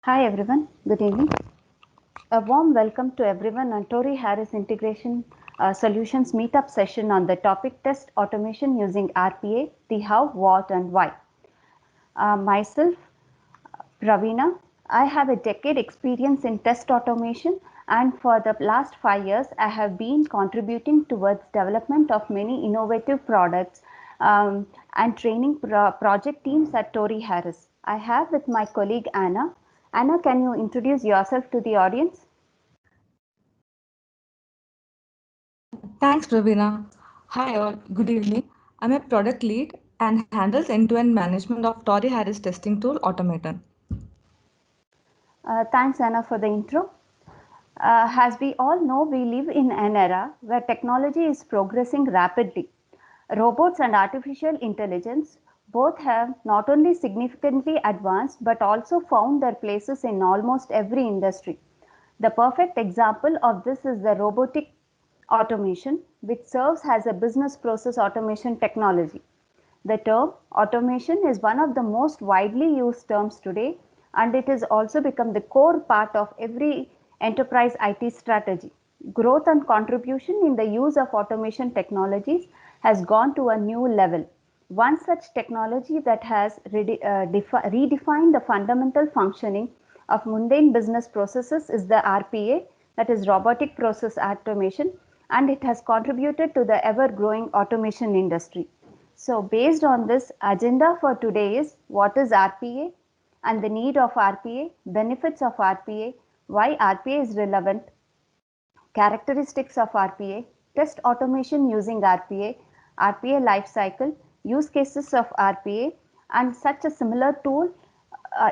Hi everyone, good evening. A warm welcome to everyone on Tori Harris Integration Solutions meetup session on the topic Test Automation using RPA, the how, what and why. Myself, Ravina, I have a decade experience in test automation and for the last 5 years I have been contributing towards development of many innovative products and training project teams at Tori Harris. I have with my colleague Anna. Anna, can you introduce yourself to the audience? Thanks, Ravina. Hi, all. Good evening. I'm a product lead and handles end-to-end management of Tori Harris testing tool Automaton. Thanks, Anna, for the intro. As we all know, we live in an era where technology is progressing rapidly. Robots and artificial intelligence both have not only significantly advanced but also found their places in almost every industry. The perfect example of this is the robotic automation, which serves as a business process automation technology. The term automation is one of the most widely used terms today, and it has also become the core part of every enterprise IT strategy. Growth and contribution in the use of automation technologies has gone to a new level. One such technology that has redefined the fundamental functioning of mundane business processes is the RPA, that is robotic process automation, and it has contributed to the ever growing automation industry. So based on this, agenda for today is what is RPA and the need of RPA, benefits of RPA, why RPA is relevant, characteristics of RPA, test automation using RPA, RPA lifecycle, use cases of RPA, and such a similar tool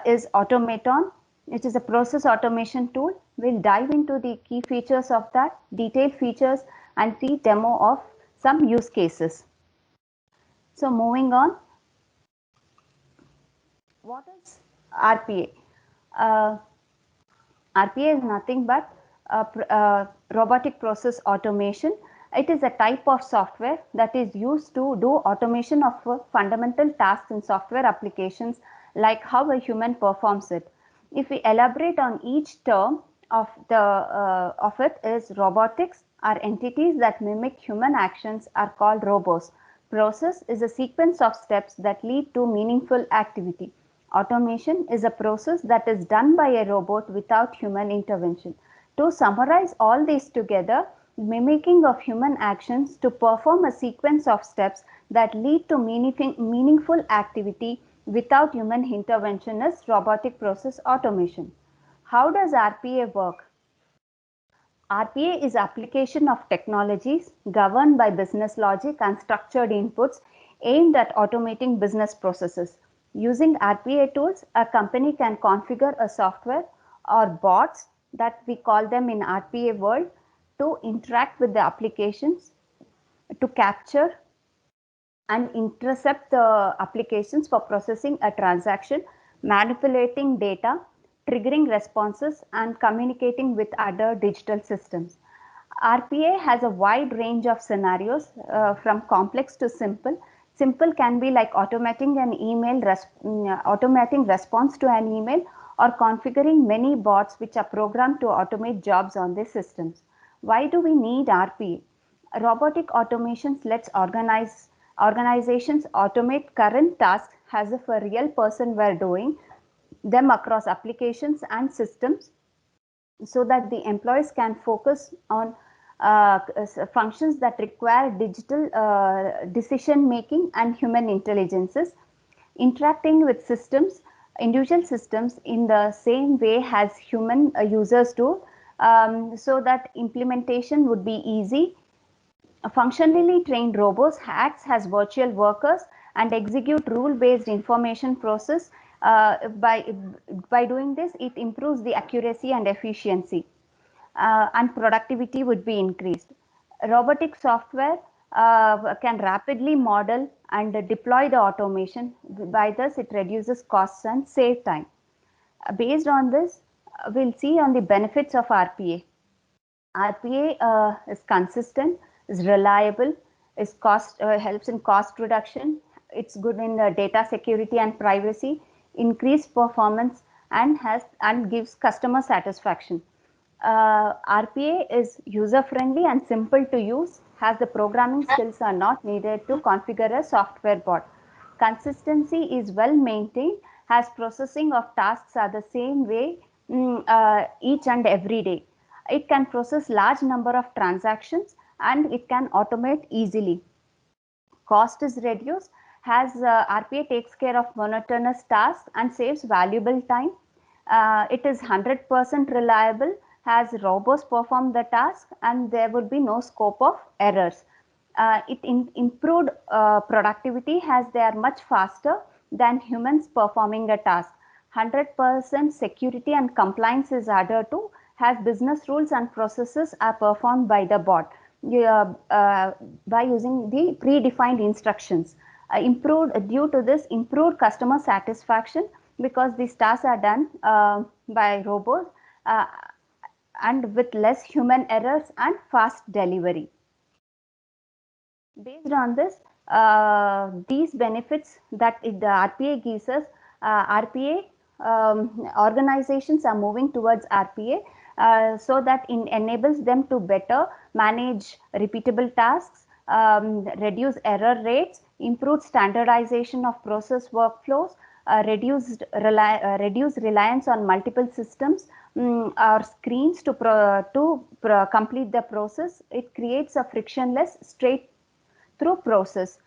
is Automaton, which is a process automation tool. We'll dive into the key features of that, detailed features, and the demo of some use cases. So moving on, what is RPA? Uh, RPA is nothing but robotic process automation. It is a type of software that is used to do automation of fundamental tasks in software applications, like how a human performs it. If we elaborate on each term of it is robotics are entities that mimic human actions are called robots. Process is a sequence of steps that lead to meaningful activity. Automation is a process that is done by a robot without human intervention. To summarize all these together, mimicking of human actions to perform a sequence of steps that lead to meaningful activity without human intervention is robotic process automation. How does RPA work? RPA is application of technologies governed by business logic and structured inputs aimed at automating business processes. Using RPA tools, a company can configure a software or bots that we call them in RPA world to interact with the applications to capture and intercept the applications for processing a transaction, manipulating data, triggering responses, and communicating with other digital systems. RPA has a wide range of scenarios from complex to simple. Simple can be like automating response to an email or configuring many bots which are programmed to automate jobs on these systems. Why do we need RPA? Robotic automations lets organizations automate current tasks as if a real person were doing them across applications and systems so that the employees can focus on functions that require digital decision making and human intelligences, interacting with systems, individual systems in the same way as human users do, so that implementation would be easy. Functionally trained robots acts as virtual workers and execute rule-based information process. By doing this, it improves the accuracy and efficiency, and productivity would be increased. Robotic software can rapidly model and deploy the automation. By this, it reduces costs and save time. Based on this, we'll see on the benefits of RPA. RPA is consistent, is reliable, is helps in cost reduction. It's good in data security and privacy, increased performance, and gives customer satisfaction. RPA is user friendly and simple to use, as the programming skills are not needed to configure a software bot. Consistency is well maintained, as processing of tasks are the same way each and every day. It can process large number of transactions and it can automate easily. Cost is reduced as RPA takes care of monotonous tasks and saves valuable time. It is 100% reliable as robots perform the task and there would be no scope of errors. Improved productivity as they are much faster than humans performing a task. 100% security and compliance is adhered to as business rules and processes are performed by the bot by using the predefined instructions. Improved due to this improved customer satisfaction because these tasks are done by robots and with less human errors and fast delivery. Based on this, these benefits that the RPA gives us, RPA organizations are moving towards RPA so that it enables them to better manage repeatable tasks, reduce error rates, improve standardization of process workflows, reduce reliance on multiple systems or screens to complete the process. It creates a frictionless, straight through process.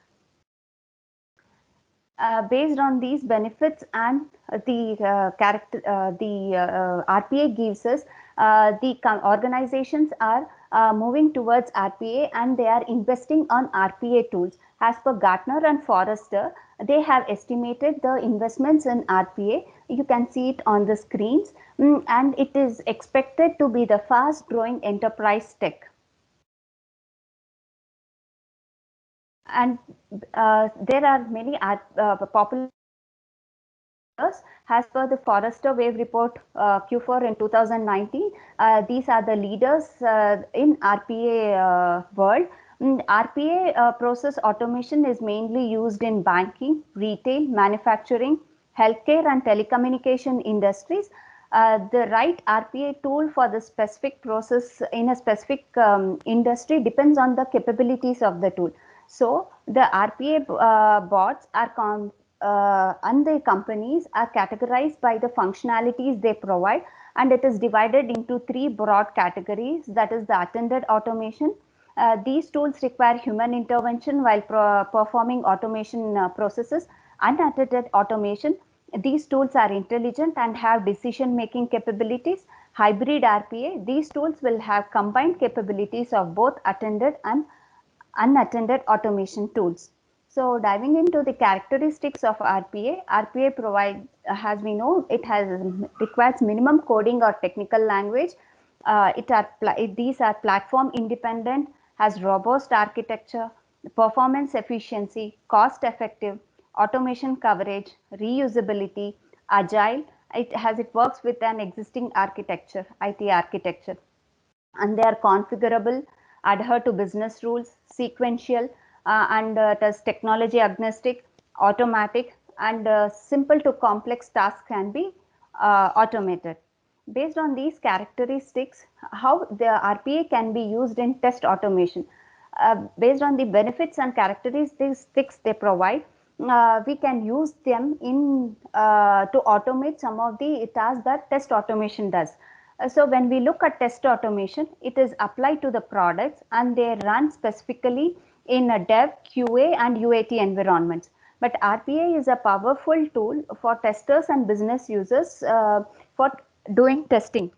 Based on these benefits and the RPA gives us, the organizations are moving towards RPA and they are investing on RPA tools. As per Gartner and Forrester, they have estimated the investments in RPA. You can see it on the screens, and it is expected to be the fast growing enterprise tech. And there are many popular as per the Forrester Wave report Q4 in 2019. These are the leaders in RPA world. RPA process automation is mainly used in banking, retail, manufacturing, healthcare and telecommunication industries. The right RPA tool for the specific process in a specific industry depends on the capabilities of the tool. So the RPA bots are and the companies are categorized by the functionalities they provide, and it is divided into three broad categories. That is the attended automation. These tools require human intervention while performing automation processes. Unattended automation. These tools are intelligent and have decision-making capabilities. Hybrid RPA. These tools will have combined capabilities of both attended and unattended automation tools. So diving into the characteristics of RPA, RPA provides, as we know, it requires minimum coding or technical language. These are platform independent, has robust architecture, performance efficiency, cost effective, automation coverage, reusability, agile. It works with an existing architecture, IT architecture, and they are configurable, adhere to business rules, sequential, and it is technology agnostic, automatic, and simple to complex tasks can be automated. Based on these characteristics, how the RPA can be used in test automation. Based on the benefits and characteristics they provide, we can use them to automate some of the tasks that test automation does. So when we look at test automation, it is applied to the products and they run specifically in a dev, QA and UAT environments. But RPA is a powerful tool for testers and business users for doing testing.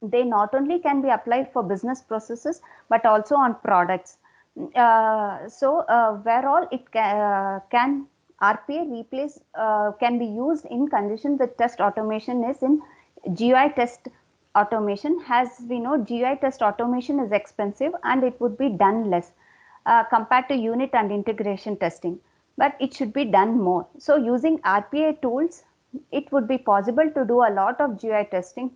They not only can be applied for business processes, but also on products. Where all it can RPA replace can be used in conjunction with test automation is in GUI test automation. As we know, GUI test automation is expensive and it would be done less compared to unit and integration testing, but it should be done more. So using RPA tools, it would be possible to do a lot of GUI testing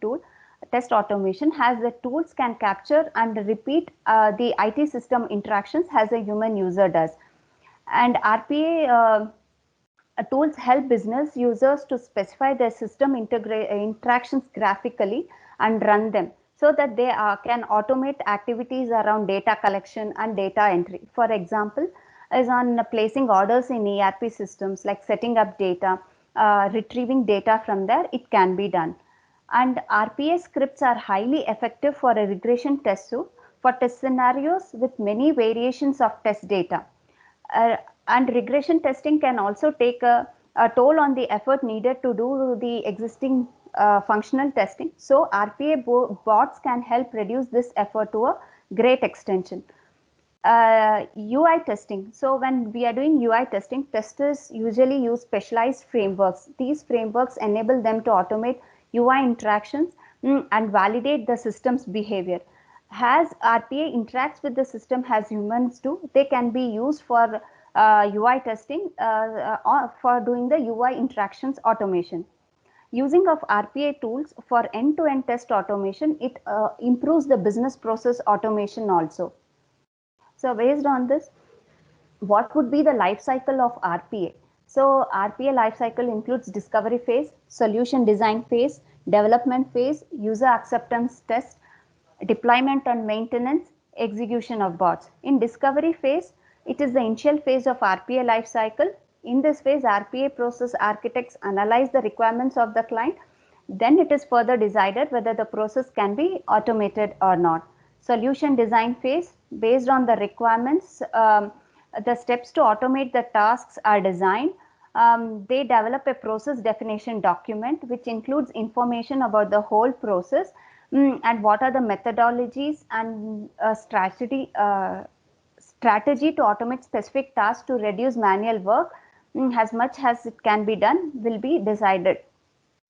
test automation, as the tools can capture and repeat the IT system interactions as a human user does. And RPA tools help business users to specify their system interactions graphically and run them so that they can automate activities around data collection and data entry. For example, is on placing orders in ERP systems, like setting up data, retrieving data from there, it can be done. And RPA scripts are highly effective for a regression test suite for test scenarios with many variations of test data. And regression testing can also take a toll on the effort needed to do the existing functional testing. So RPA bots can help reduce this effort to a great extension. UI testing. So when we are doing UI testing, testers usually use specialized frameworks. These frameworks enable them to automate UI interactions and validate the system's behavior. As RPA interacts with the system as humans do, they can be used for UI testing or for doing the UI interactions automation. Using of RPA tools for end-to-end test automation, it improves the business process automation also. So based on this, what would be the life cycle of RPA? So RPA life cycle includes discovery phase, solution design phase, development phase, user acceptance test, deployment and maintenance, execution of bots. In discovery phase, it is the initial phase of RPA life cycle. In this phase, RPA process architects analyze the requirements of the client. Then it is further decided whether the process can be automated or not. Solution design phase, based on the requirements, the steps to automate the tasks are designed. They develop a process definition document which includes information about the whole process and what are the methodologies and strategy to automate specific tasks to reduce manual work as much as it can be done will be decided,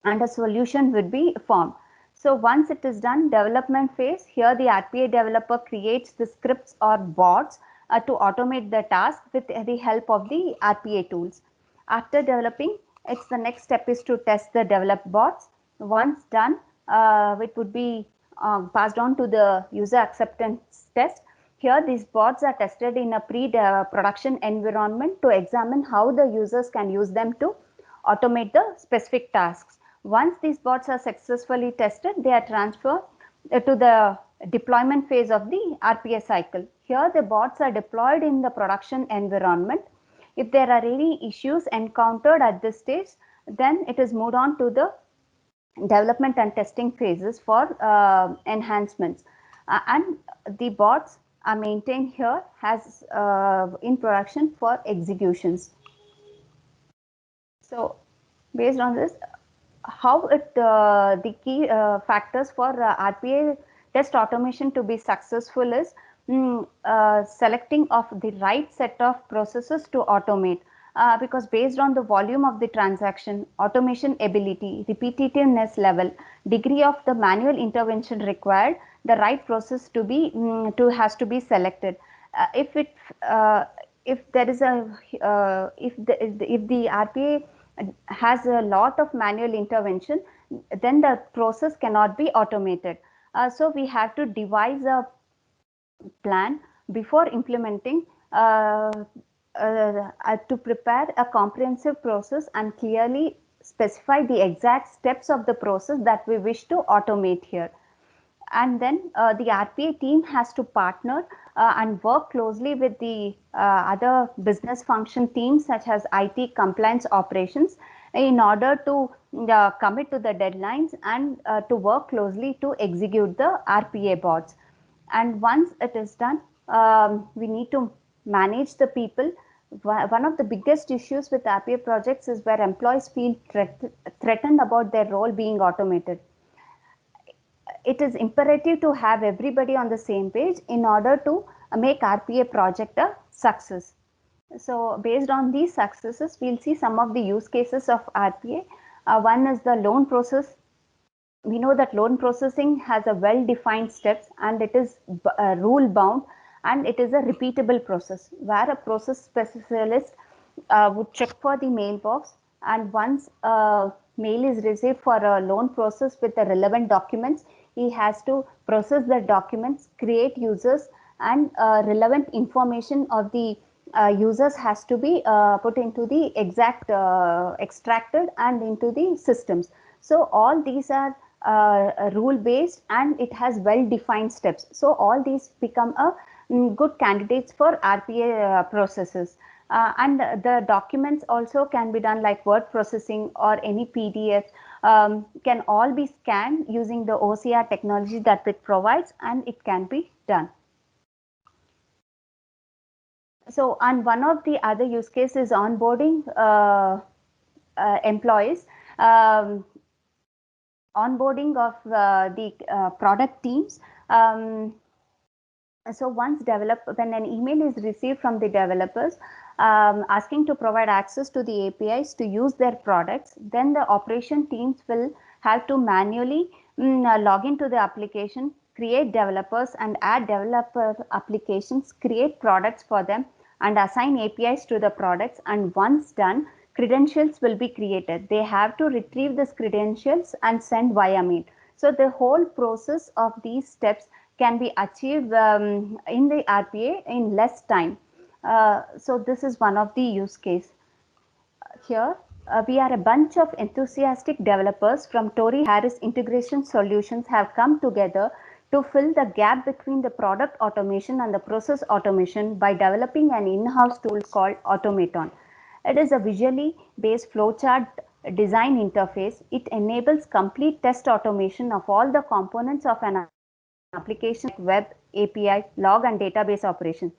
and a solution would be formed. So once it is done, development phase, here the RPA developer creates the scripts or bots to automate the task with the help of the RPA tools. After developing, it's the next step is to test the developed bots. Once done, it would be passed on to the user acceptance test. Here these bots are tested in a pre-production environment to examine how the users can use them to automate the specific tasks. Once these bots are successfully tested, they are transferred to the deployment phase of the RPA cycle. Here the bots are deployed in the production environment. If there are any issues encountered at this stage, then it is moved on to the development and testing phases for enhancements. And the bots are maintained here as in production for executions. So based on this, how the key factors for RPA test automation to be successful is selecting of the right set of processes to automate. Because based on the volume of the transaction, automation ability, repetitiveness level, degree of the manual intervention required, the right process to be has to be selected. If there is a if the RPA has a lot of manual intervention, then the process cannot be automated. So we have to devise a plan before implementing to prepare a comprehensive process and clearly specify the exact steps of the process that we wish to automate here. And then the RPA team has to partner and work closely with the other business function teams such as IT, compliance, operations in order to commit to the deadlines and to work closely to execute the RPA bots. And once it is done, we need to manage the people. One of the biggest issues with RPA projects is where employees feel threatened about their role being automated. It is imperative to have everybody on the same page in order to make RPA project a success. So based on these successes, we'll see some of the use cases of RPA. One is the loan process. We know that loan processing has a well-defined steps and it is rule bound, and it is a repeatable process where a process specialist would check for the mailbox, and once a mail is received for a loan process with the relevant documents, he has to process the documents, create users and relevant information of the users has to be put into the exact extracted and into the systems. So all these are rule based and it has well defined steps. So all these become a good candidates for RPA processes. And the documents also can be done like word processing or any PDF, can all be scanned using the OCR technology that it provides, and it can be done. So, and one of the other use cases is onboarding employees, um, onboarding of the product teams. So once when an email is received from the developers asking to provide access to the APIs to use their products, then the operation teams will have to manually log into the application, create developers and add developer applications, create products for them and assign APIs to the products. And once done, credentials will be created. They have to retrieve these credentials and send via mail. So the whole process of these steps can be achieved in the RPA in less time. So this is one of the use case. Here, we are a bunch of enthusiastic developers from Tori Harris Integration Solutions have come together to fill the gap between the product automation and the process automation by developing an in-house tool called Automaton. It is a visually based flowchart design interface. It enables complete test automation of all the components of an application like web, API, log and database operations.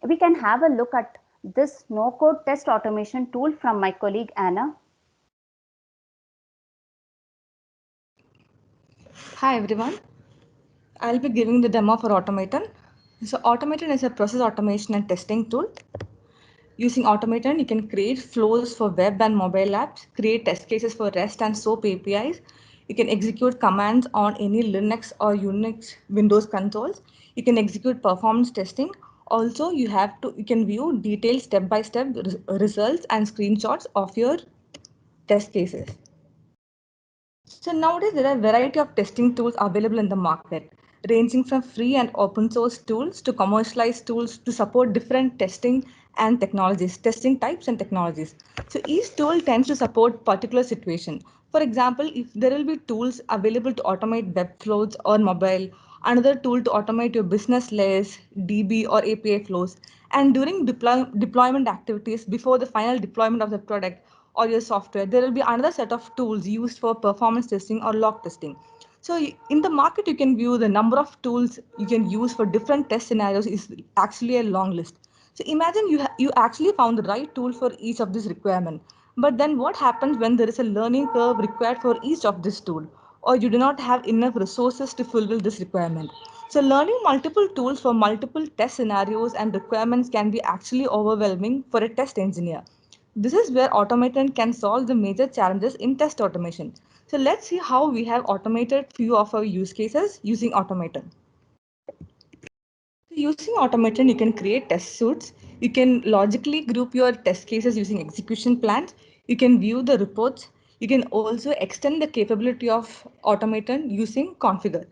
We can have a look at this no-code test automation tool from my colleague Anna. Hi everyone. I'll be giving the demo for Automaton. So Automaton is a process automation and testing tool. Using Automaton, you can create flows for web and mobile apps, create test cases for REST and SOAP APIs. You can execute commands on any Linux or Unix Windows consoles. You can execute performance testing. Also, you can view detailed step-by-step results and screenshots of your test cases. So nowadays there are a variety of testing tools available in the market, ranging from free and open source tools to commercialized tools to support different testing and technologies, testing types and technologies. So each tool tends to support particular situation. For example, if there will be tools available to automate web flows or mobile, another tool to automate your business layers, DB or API flows, and during deployment activities before the final deployment of the product or your software, there will be another set of tools used for performance testing or log testing. So in the market, you can view the number of tools you can use for different test scenarios is actually a long list. So imagine you actually found the right tool for each of these requirements. But then what happens when there is a learning curve required for each of this tool, or you do not have enough resources to fulfill this requirement? So learning multiple tools for multiple test scenarios and requirements can be actually overwhelming for a test engineer. This is where Automaton can solve the major challenges in test automation. So let's see how we have automated few of our use cases using Automaton. So using Automaton, you can create test suites. You can logically group your test cases using execution plans. You can view the reports. You can also extend the capability of Automaton using configure.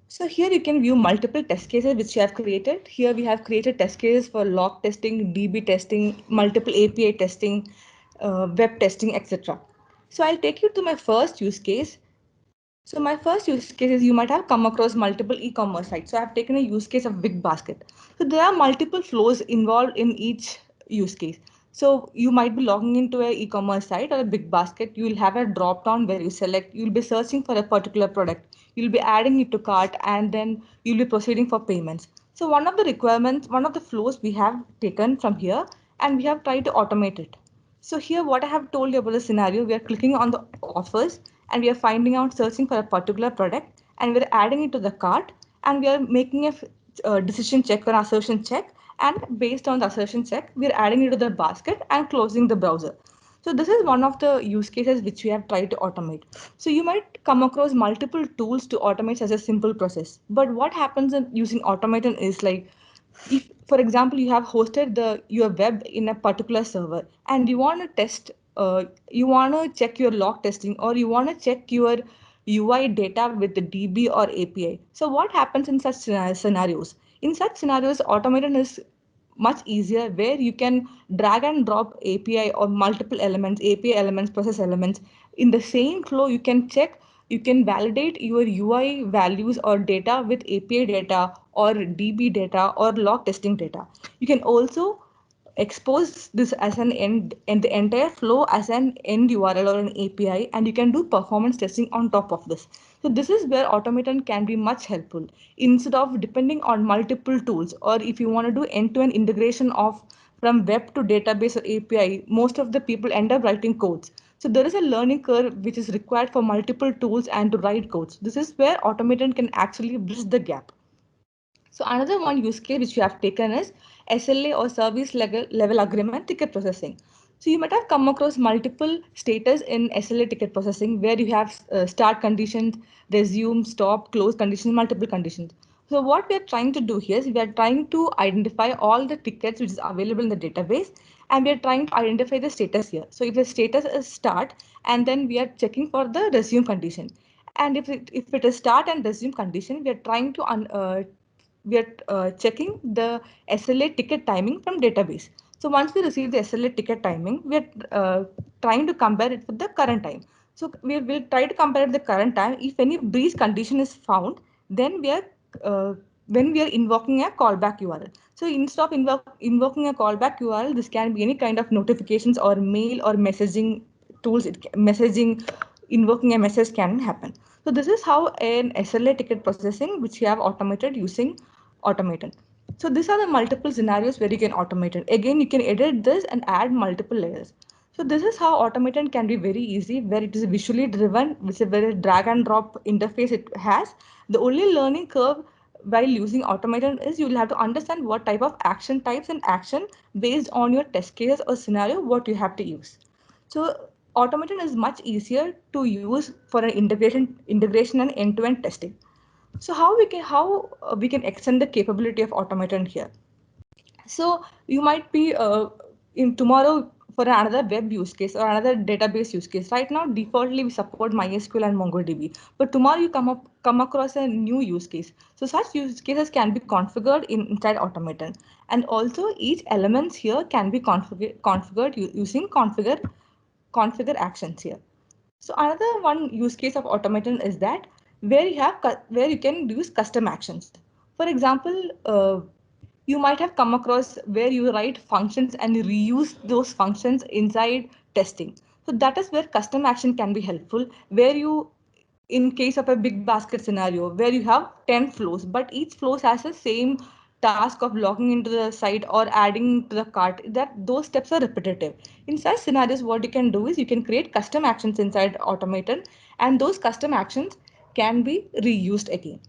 So here you can view multiple test cases which you have created. Here we have created test cases for log testing, DB testing, multiple API testing, web testing, etc. So I'll take you to my first use case. So my first use case is you might have come across multiple e-commerce sites. So I've taken a use case of Big Basket. So there are multiple flows involved in each use case. So you might be logging into a e-commerce site or a Big Basket. You will have a drop down where you select, you'll be searching for a particular product. You'll be adding it to cart and then you'll be proceeding for payments. So one of the requirements, one of the flows we have taken from here and we have tried to automate it. So here what I have told you about the scenario, we are clicking on the offers and we are finding out searching for a particular product and we're adding it to the cart and we are making a decision check or assertion check, and based on the assertion check, we are adding it to the basket and closing the browser. So this is one of the use cases which we have tried to automate. So you might come across multiple tools to automate such a simple process. But what happens in using Automaton is like, if for example you have hosted your web in a particular server and you want to test you want to check your log testing or you want to check your UI data with the DB or API. So what happens in such scenarios? In such scenarios, Automaton is much easier, where you can drag and drop API or multiple elements, API elements, process elements in the same flow. You can check, you can validate your UI values or data with API data or DB data or log testing data. You can also expose this as an end and the entire flow as an end URL or an API, and you can do performance testing on top of this. So this is where Automaton can be much helpful instead of depending on multiple tools, or if you want to do end-to-end integration of from web to database or API, most of the people end up writing codes. So there is a learning curve which is required for multiple tools and to write codes. This is where Automaton can actually bridge the gap. So another one use case which you have taken is SLA or service level agreement ticket processing. So you might have come across multiple status in SLA ticket processing where you have start conditions, resume, stop, close conditions, multiple conditions. So what we are trying to do here is we are trying to identify all the tickets which is available in the database, and we are trying to identify the status here. So if the status is start, and then we are checking for the resume condition. And if it is start and resume condition, we are trying to we are checking the SLA ticket timing from database. So once we receive the SLA ticket timing, we are trying to compare it with the current time. So we will try to compare the current time. If any breach condition is found, then we are when we are invoking a callback URL. So instead of invoking a callback URL, this can be any kind of notifications or mail or messaging tools. Messaging, invoking a message can happen. So this is how an SLA ticket processing, which you have automated using Automaton. So these are the multiple scenarios where you can automate it. Again, you can edit this and add multiple layers. So this is how Automaton can be very easy, where it is visually driven, which is a very drag and drop interface it has. The only learning curve while using Automaton is you will have to understand what type of action types and action based on your test case or scenario, what you have to use. So Automaton is much easier to use for an integration and end-to-end testing. So how we can extend the capability of Automaton here? So you might be in tomorrow for another web use case or another database use case. Right now, defaultly we support MySQL and MongoDB, but tomorrow you come across a new use case. So such use cases can be configured inside Automaton, and also each elements here can be configured using configure actions here. So another one use case of Automaton is that where you can use custom actions. For example, you might have come across where you write functions and reuse those functions inside testing. So that is where custom action can be helpful, where you, in case of a big basket scenario where you have 10 flows, but each flow has the same task of logging into the site or adding to the cart, that those steps are repetitive. In such scenarios, what you can do is you can create custom actions inside Automaton, and those custom actions can be reused again.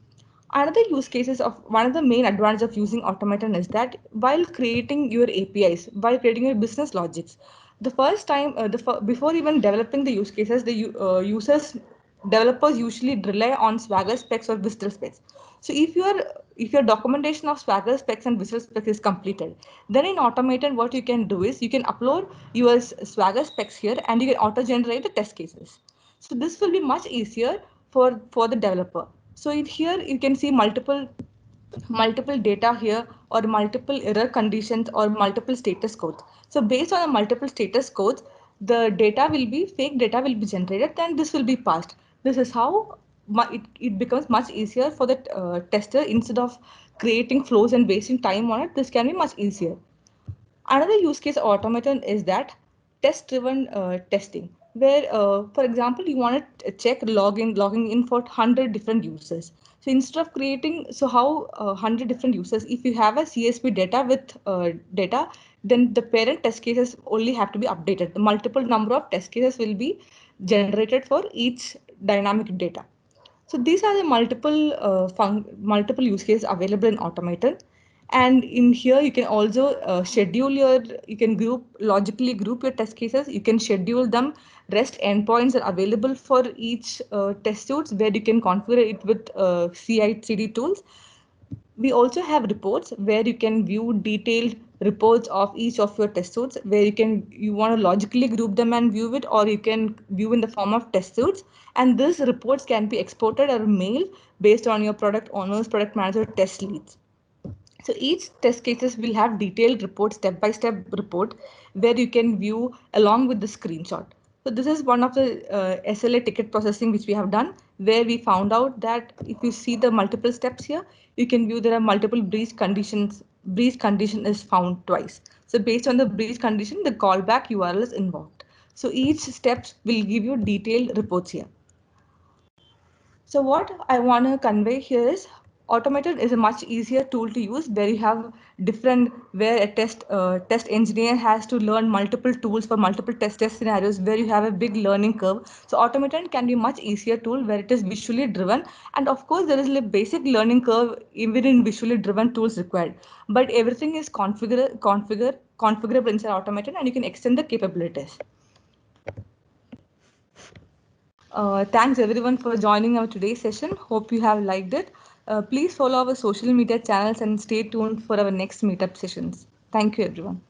Another use cases of one of the main advantages of using Automaton is that while creating your APIs, while creating your business logics, the first time, before even developing the use cases, users developers usually rely on Swagger specs or Visual specs. So if your documentation of Swagger specs and Visual specs is completed, then in Automaton, what you can do is you can upload your Swagger specs here, and you can auto generate the test cases. So this will be much easier for the developer. So here you can see multiple data here, or multiple error conditions, or multiple status codes. So based on the multiple status codes, the data will be fake data will be generated, then this will be passed. This is how it becomes much easier for the tester. Instead of creating flows and wasting time on it, this can be much easier. Another use case of Automaton is that test-driven testing, where, for example, you want to check logging in for 100 different users. So instead of creating, so how 100 different users, if you have a CSV data with data, then the parent test cases only have to be updated. The multiple number of test cases will be generated for each dynamic data. So these are the multiple use cases available in Automaton. And in here, you can also you can logically group your test cases. You can schedule them. REST endpoints are available for each test suits, where you can configure it with CI/CD tools. We also have reports where you can view detailed reports of each of your test suits, where you want to logically group them and view it, or you can view in the form of test suits. And these reports can be exported or mailed based on your product owners, product manager, test leads. So each test cases will have detailed report, step-by-step report, where you can view along with the screenshot. So this is one of the SLA ticket processing which we have done, where we found out that if you see the multiple steps here, you can view there are multiple breach conditions. Breach condition is found twice. So based on the breach condition, the callback URL is invoked. So each steps will give you detailed reports here. So what I want to convey here is automated is a much easier tool to use, where you have different, where a test engineer has to learn multiple tools for multiple test scenarios, where you have a big learning curve. So automated can be much easier tool where it is visually driven, and of course there is a basic learning curve even in visually driven tools required, but everything is configurable inside automated, and you can extend the capabilities. Thanks everyone for joining our today's session. Hope you have liked it. Please follow our social media channels and stay tuned for our next meetup sessions. Thank you everyone.